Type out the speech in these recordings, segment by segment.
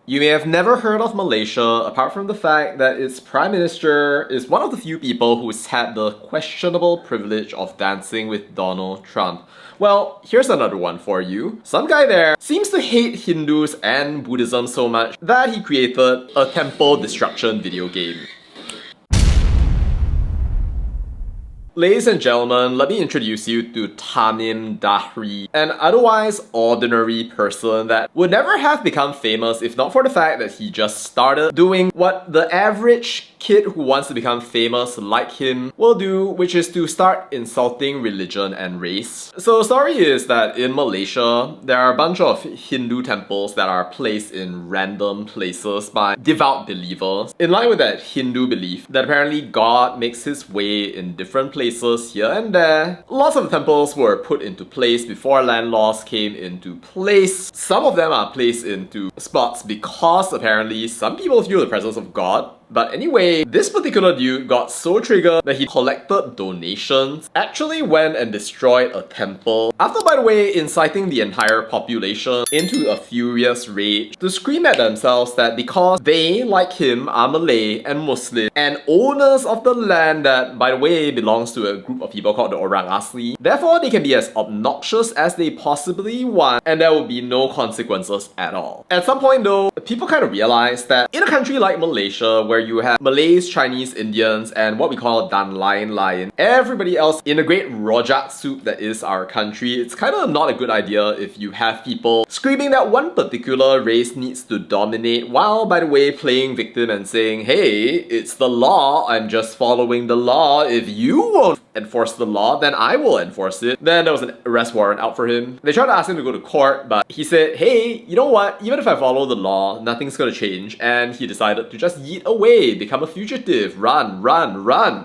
You may have never heard of Malaysia apart from the fact that its Prime Minister is one of the few people who's had the questionable privilege of dancing with Donald Trump. Well, here's another one for you. Some guy there seems to hate Hindus and Buddhism so much that he created a temple destruction video game. Ladies and gentlemen, let me introduce you to Tamim Dahri, an otherwise ordinary person that would never have become famous if not for the fact that he just started doing what the average kid who wants to become famous like him will do, which is to start insulting religion and race. So the story is that in Malaysia, there are a bunch of Hindu temples that are placed in random places by devout believers. In line with that Hindu belief that apparently God makes his way in different places here and there, lots of the temples were put into place before land laws came into place. Some of them are placed into spots because apparently some people feel the presence of God. But anyway, this particular dude got so triggered that he collected donations, actually went and destroyed a temple, after, by the way, inciting the entire population into a furious rage to scream at themselves that because they, like him, are Malay and Muslim and owners of the land that, by the way, belongs to a group of people called the Orang Asli, therefore they can be as obnoxious as they possibly want and there will be no consequences at all. At some point though, people kind of realized that in a country like Malaysia, where you have Malays, Chinese, Indians, and what we call Dan Lion, everybody else in the great rojak soup that is our country, it's kind of not a good idea if you have people screaming that one particular race needs to dominate while, by the way, playing victim and saying, hey, it's the law, I'm just following the law, if you won't enforce the law, then I will enforce it. Then there was an arrest warrant out for him. They tried to ask him to go to court, but he said, hey, you know what, even if I follow the law, nothing's gonna change, and he decided to just yeet away, become a fugitive, run.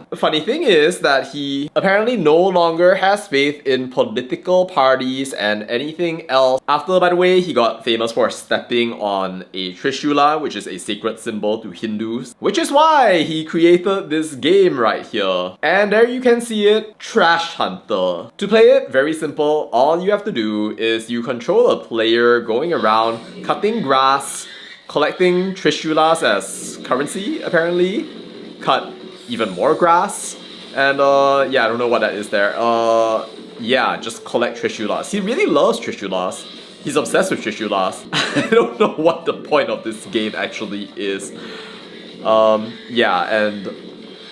The funny thing is that he apparently no longer has faith in political parties and anything else. After, by the way, he got famous for stepping on a Trishula, which is a sacred symbol to Hindus, which is why he created this game right here. And there you can see it, Trash Hunter. To play it, very simple, all you have to do is you control a player going around cutting grass, collecting Trishulas as currency, apparently, cut even more grass, and yeah, I don't know what that is there. Yeah, just collect Trishulas. He really loves Trishulas. He's obsessed with Trishulas. I don't know what the point of this game actually is. Yeah, and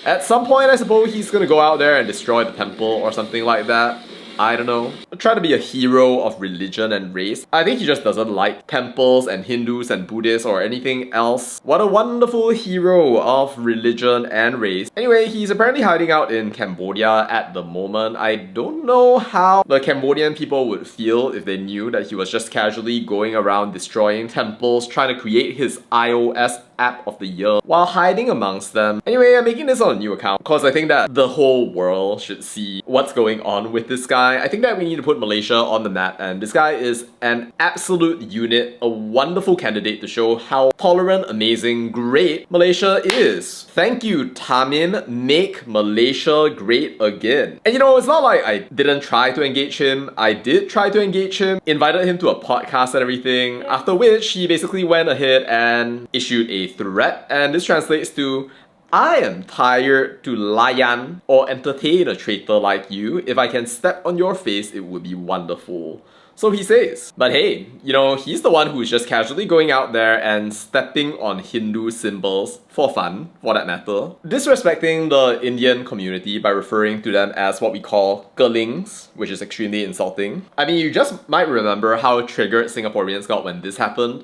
at some point I suppose he's gonna go out there and destroy the temple or something like that. I don't know. Try to be a hero of religion and race. I think he just doesn't like temples and Hindus and Buddhists or anything else. What a wonderful hero of religion and race. Anyway, he's apparently hiding out in Cambodia at the moment. I don't know how the Cambodian people would feel if they knew that he was just casually going around destroying temples, trying to create his iOS app of the year while hiding amongst them. Anyway, I'm making this on a new account because I think that the whole world should see what's going on with this guy. I think that we need to put Malaysia on the map, and this guy is an absolute unit, a wonderful candidate to show how tolerant, amazing, great Malaysia is. Thank you, Tamim. Make Malaysia great again. And you know, it's not like I didn't try to engage him. I did try to engage him, invited him to a podcast and everything, after which he basically went ahead and issued a threat, and this translates to, I am tired to layan or entertain a traitor like you. If I can step on your face, it would be wonderful. So he says. But hey, you know, he's the one who's just casually going out there and stepping on Hindu symbols for fun, for that matter. Disrespecting the Indian community by referring to them as what we call Gelings, which is extremely insulting. I mean, you just might remember how triggered Singaporeans got when this happened.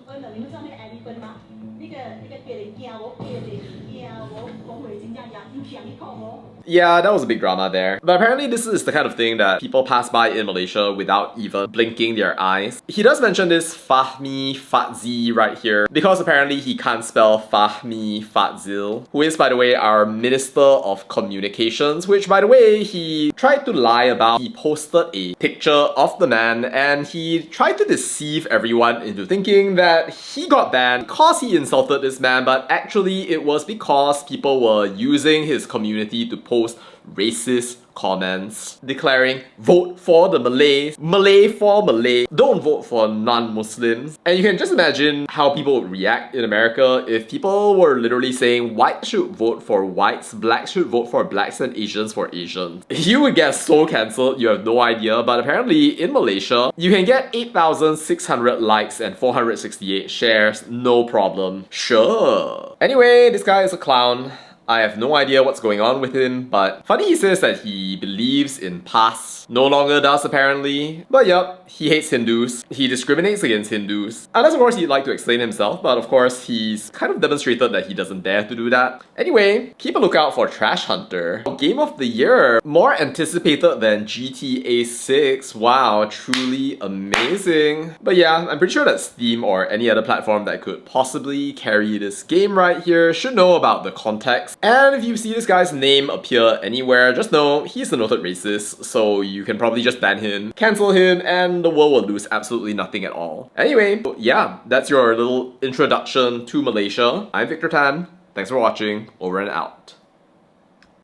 Yeah, that was a big drama there. But apparently this is the kind of thing that people pass by in Malaysia without even blinking their eyes. He does mention this Fahmi Fadzil right here because apparently he can't spell Fahmi Fadzil, who is, by the way, our Minister of Communications, which, by the way, he tried to lie about. He posted a picture of the man and he tried to deceive everyone into thinking that he got banned because he insulted this man, but actually it was because people were using his community to post post racist comments declaring, vote for the Malays, Malay for Malay, don't vote for non-Muslims. And you can just imagine how people would react in America if people were literally saying whites should vote for whites, blacks should vote for blacks, and Asians for Asians. You would get so cancelled, you have no idea, but apparently in Malaysia, you can get 8,600 likes and 468 shares, no problem. Sure. Anyway, this guy is a clown. I have no idea what's going on with him, but funny he says that he believes in past. No longer does apparently. But yup, he hates Hindus. He discriminates against Hindus. Unless of course he'd like to explain himself, but of course he's kind of demonstrated that he doesn't dare to do that. Anyway, keep a lookout for Trash Hunter. Game of the Year. More anticipated than GTA 6. Wow, truly amazing. But yeah, I'm pretty sure that Steam or any other platform that could possibly carry this game right here should know about the context. And if you see this guy's name appear anywhere, just know he's a noted racist, so you can probably just ban him, cancel him, and the world will lose absolutely nothing at all. Anyway, yeah, that's your little introduction to Malaysia. I'm Victor Tan. Thanks for watching. Over and out.